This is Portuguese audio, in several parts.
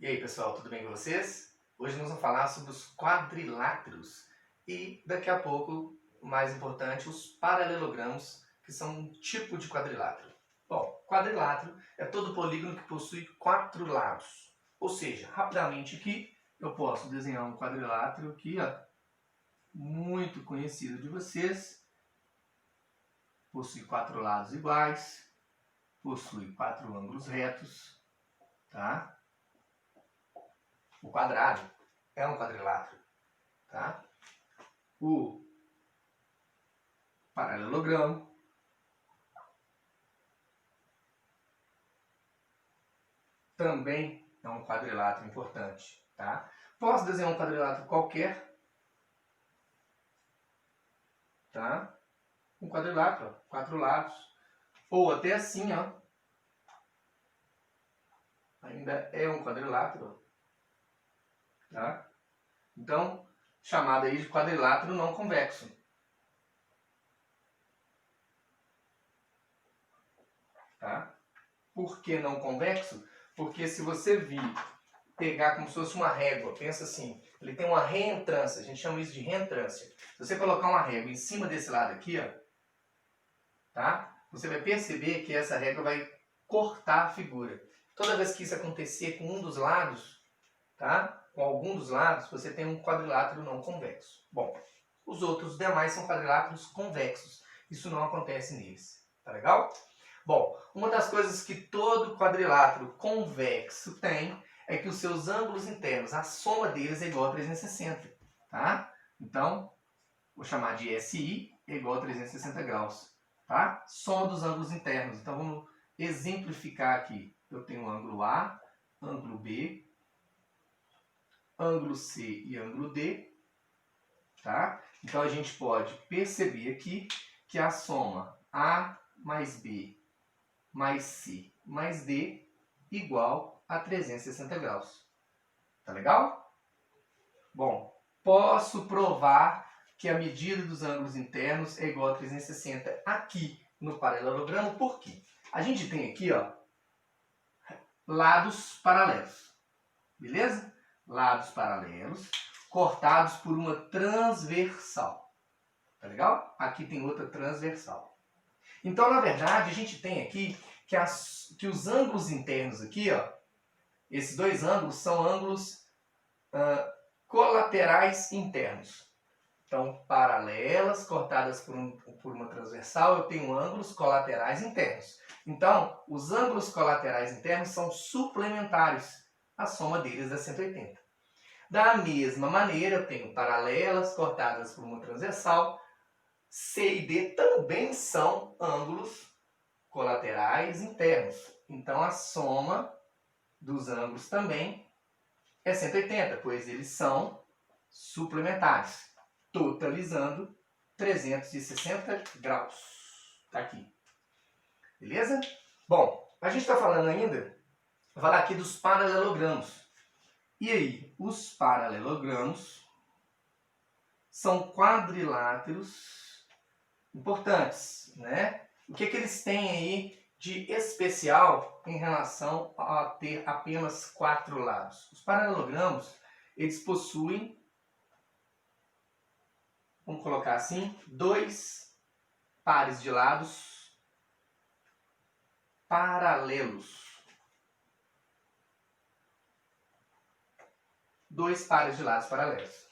E aí pessoal, tudo bem com vocês? Hoje nós vamos falar sobre os quadriláteros e daqui a pouco, mais importante, os paralelogramos, que são um tipo de quadrilátero. Bom, quadrilátero é todo polígono que possui 4 lados. Ou seja, rapidamente aqui eu posso desenhar um quadrilátero aqui, ó, muito conhecido de vocês. Possui 4 lados iguais, possui 4 ângulos retos, tá? O quadrado é um quadrilátero, tá? O paralelogramo também é um quadrilátero importante, tá? Posso desenhar um quadrilátero qualquer, tá? Um quadrilátero, ó, 4 lados, ou até assim, ó. Ainda é um quadrilátero, tá? Então, chamado aí de quadrilátero não convexo. Tá? Por que não convexo? Porque se você pegar como se fosse uma régua, pensa assim, ele tem uma reentrância, a gente chama isso de reentrância. Se você colocar uma régua em cima desse lado aqui, ó, tá? Você vai perceber que essa régua vai cortar a figura. Toda vez que isso acontecer com um dos lados, tá? Com algum dos lados, você tem um quadrilátero não convexo. Bom, os outros demais são quadriláteros convexos. Isso não acontece neles. Tá legal? Bom, uma das coisas que todo quadrilátero convexo tem é que os seus ângulos internos, a soma deles é igual a 360. Tá? Então, vou chamar de SI é igual a 360 graus. Tá? Soma dos ângulos internos. Então, vamos exemplificar aqui. Eu tenho ângulo A, ângulo B, ângulo C e ângulo D. Tá? Então, a gente pode perceber aqui que a soma A mais B mais C mais D igual a 360 graus. Tá legal? Bom, posso provar que a medida dos ângulos internos é igual a 360 aqui no paralelogramo. Por quê? A gente tem aqui, ó, lados paralelos. Beleza? Lados paralelos cortados por uma transversal. Tá legal? Aqui tem outra transversal. Então, na verdade, a gente tem aqui que os ângulos internos aqui, ó, esses dois ângulos são ângulos colaterais internos. Então, paralelas, cortadas por uma transversal, eu tenho ângulos colaterais internos. Então, os ângulos colaterais internos são suplementares. A soma deles é 180. Da mesma maneira, eu tenho paralelas, cortadas por uma transversal. C e D também são ângulos colaterais internos. Então, a soma dos ângulos também é 180, pois eles são suplementares, totalizando 360 graus. Tá aqui. Beleza? Bom, a gente está falando ainda, vou falar aqui dos paralelogramos. E aí, os paralelogramos são quadriláteros importantes, né? O que eles têm aí de especial em relação a ter apenas 4 lados? Os paralelogramos, eles possuem, vamos colocar assim, 2 pares de lados paralelos. 2 pares de lados paralelos.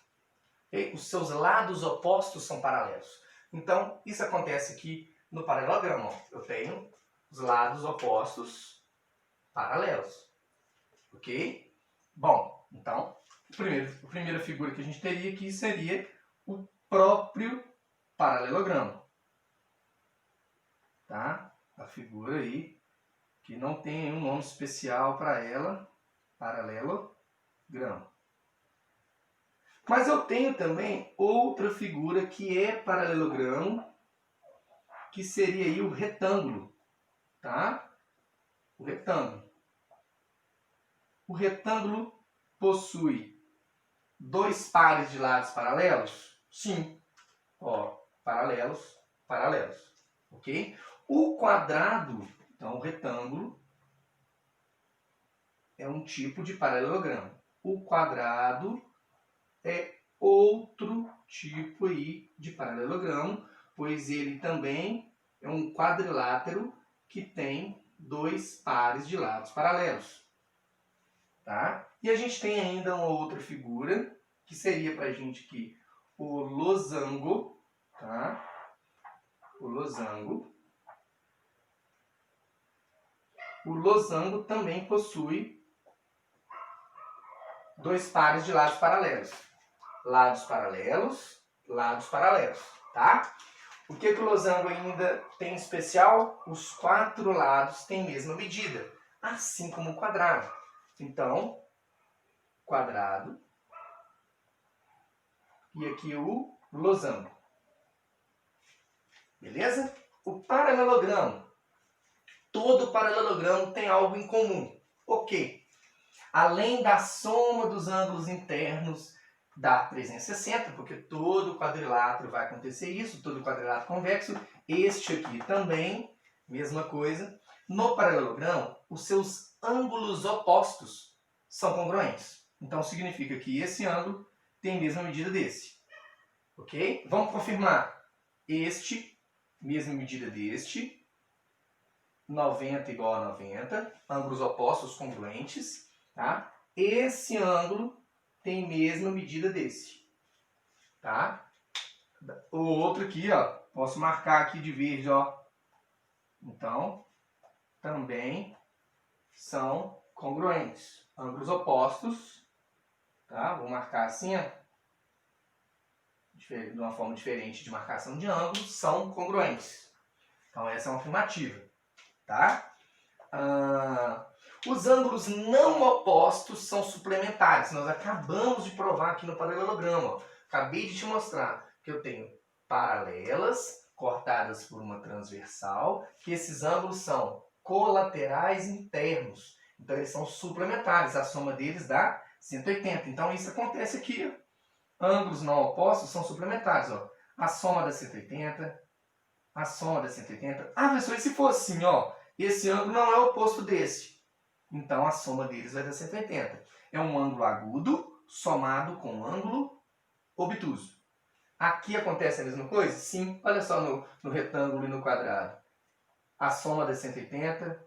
E os seus lados opostos são paralelos. Então, isso acontece aqui no paralelogramo. Eu tenho os lados opostos paralelos. Ok? Bom, então, a primeira figura que a gente teria aqui seria o próprio paralelogramo. Tá? A figura aí, que não tem nenhum nome especial para ela, paralelogramo. Mas eu tenho também outra figura que é paralelogramo, que seria aí o retângulo, tá? O retângulo. O retângulo possui 2 pares de lados paralelos? Sim. Ó, paralelos, paralelos. Ok? O quadrado, então o retângulo, é um tipo de paralelogramo. O quadrado é outro tipo aí de paralelogramo, pois ele também é um quadrilátero que tem dois pares de lados paralelos. Tá? E a gente tem ainda uma outra figura, que seria para a gente aqui o losango. Tá? O losango. O losango também possui dois pares de lados paralelos. Lados paralelos, lados paralelos, tá? O que o losango ainda tem em especial? Os quatro lados têm a mesma medida, assim como o quadrado. Então, quadrado e aqui o losango. Beleza? O paralelogramo. Todo paralelogramo tem algo em comum. O quê? Além da soma dos ângulos internos dá 360, porque todo quadrilátero vai acontecer isso, todo quadrilátero convexo. Este aqui também, mesma coisa. No paralelogramo, os seus ângulos opostos são congruentes. Então, significa que esse ângulo tem a mesma medida desse. Ok? Vamos confirmar. Este, mesma medida deste. 90 igual a 90. Ângulos opostos congruentes. Tá? Esse ângulo tem a mesma medida desse. Tá? O outro aqui, ó, posso marcar aqui de verde, ó. Então, também são congruentes. Ângulos opostos, tá? Vou marcar assim, ó, de uma forma diferente de marcação de ângulos, são congruentes. Então, essa é uma afirmativa, tá? Os ângulos não opostos são suplementares. Nós acabamos de provar aqui no paralelogramo. Ó. Acabei de te mostrar que eu tenho paralelas cortadas por uma transversal, que esses ângulos são colaterais internos. Então, eles são suplementares. A soma deles dá 180. Então, isso acontece aqui. Ó. Ângulos não opostos são suplementares. Ó. A soma dá 180. A soma dá 180. Ah, professor, e se for assim, ó? Esse ângulo não é o oposto desse. Então, a soma deles vai dar 180. É um ângulo agudo somado com um ângulo obtuso. Aqui acontece a mesma coisa? Sim. Olha só no retângulo e no quadrado. A soma dá 180.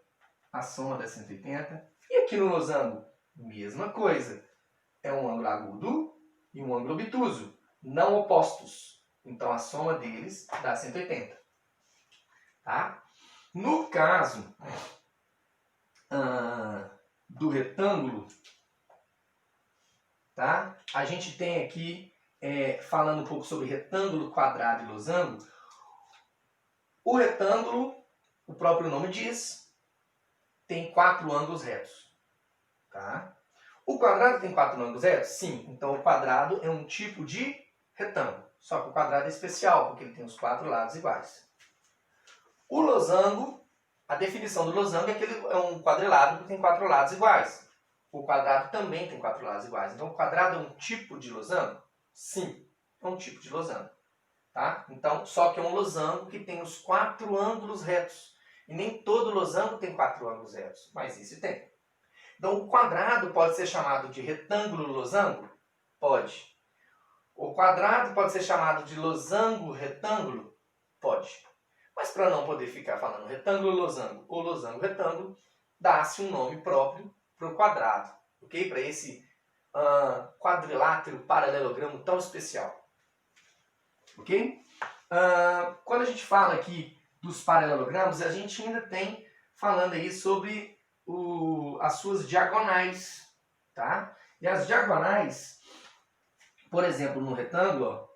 A soma dá 180. E aqui no losango? Mesma coisa. É um ângulo agudo e um ângulo obtuso. Não opostos. Então, a soma deles dá 180. Tá? No caso do retângulo, tá? A gente tem aqui, falando um pouco sobre retângulo, quadrado e losango. O retângulo, o próprio nome diz, tem 4 ângulos retos. Tá? O quadrado tem 4 ângulos retos? Sim. Então, o quadrado é um tipo de retângulo. Só que o quadrado é especial, porque ele tem os 4 lados iguais. O losango, a definição do losango é que ele é um quadrilátero que tem 4 lados iguais. O quadrado também tem 4 lados iguais. Então, o quadrado é um tipo de losango? Sim, é um tipo de losango. Tá? Então, só que é um losango que tem os 4 ângulos retos. E nem todo losango tem 4 ângulos retos, mas esse tem. Então, o quadrado pode ser chamado de retângulo losango? Pode. O quadrado pode ser chamado de losango retângulo? Pode. Mas para não poder ficar falando retângulo losango ou losango retângulo, dá-se um nome próprio para o quadrado, ok? Para esse quadrilátero paralelogramo tão especial, ok? Quando a gente fala aqui dos paralelogramos, a gente ainda tem falando aí sobre as suas diagonais, tá? E as diagonais, por exemplo, no retângulo, ó,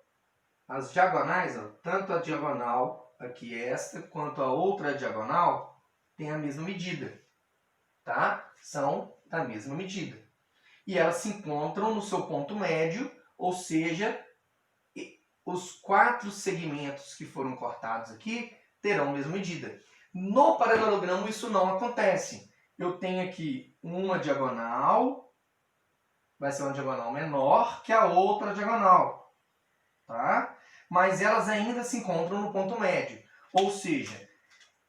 as diagonais, ó, tanto a diagonal aqui esta, quanto a outra diagonal, tem a mesma medida, tá? São da mesma medida. E elas se encontram no seu ponto médio, ou seja, os 4 segmentos que foram cortados aqui terão a mesma medida. No paralelogramo isso não acontece. Eu tenho aqui uma diagonal, vai ser uma diagonal menor que a outra diagonal, tá? Mas elas ainda se encontram no ponto médio. Ou seja,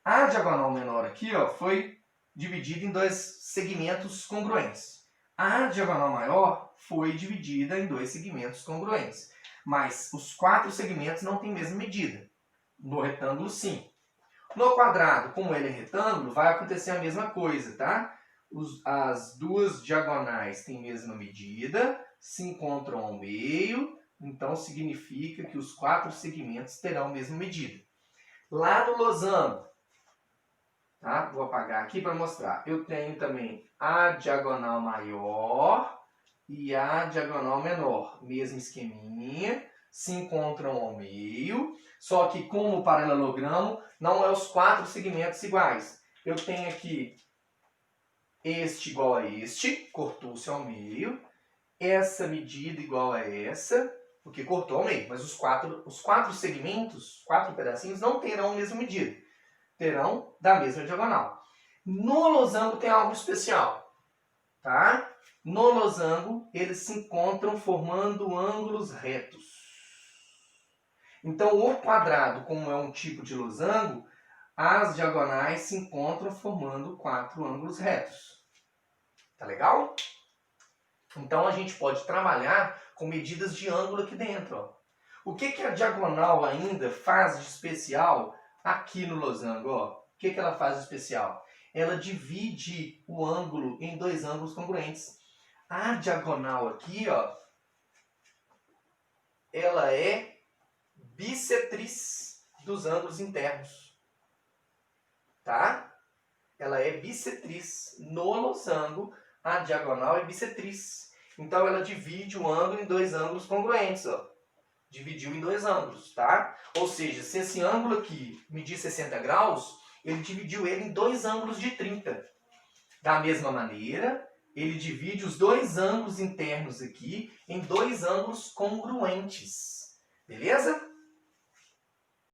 a diagonal menor aqui, ó, foi dividida em dois segmentos congruentes. A diagonal maior foi dividida em dois segmentos congruentes. Mas os 4 segmentos não têm a mesma medida. No retângulo, sim. No quadrado, como ele é retângulo, vai acontecer a mesma coisa, tá? As duas diagonais têm a mesma medida, se encontram ao meio, então significa que os 4 segmentos terão a mesma medida. Lá no losango, tá? Vou apagar aqui para mostrar. Eu tenho também a diagonal maior e a diagonal menor. Mesmo esqueminha, se encontram ao meio, só que como o paralelogramo não é os 4 segmentos iguais. Eu tenho aqui este igual a este, cortou-se ao meio. Essa medida igual a essa, porque cortou ao meio. Mas os quatro segmentos, 4 pedacinhos, não terão a mesma medida. Terão da mesma diagonal. No losango tem algo especial, tá? No losango, eles se encontram formando ângulos retos. Então, o quadrado, como é um tipo de losango, as diagonais se encontram formando 4 ângulos retos. Tá legal? Então, a gente pode trabalhar com medidas de ângulo aqui dentro. Ó. O que a diagonal ainda faz de especial aqui no losango? Ó? O que ela faz de especial? Ela divide o ângulo em 2 ângulos congruentes. A diagonal aqui, ó, ela é bissetriz dos ângulos internos. Tá? Ela é bissetriz. No losango, a diagonal é bissetriz. Então, ela divide o ângulo em 2 ângulos congruentes. Ó. Dividiu em 2 ângulos, tá? Ou seja, se esse ângulo aqui medir 60 graus, ele dividiu ele em 2 ângulos de 30. Da mesma maneira, ele divide os 2 ângulos internos aqui em 2 ângulos congruentes. Beleza?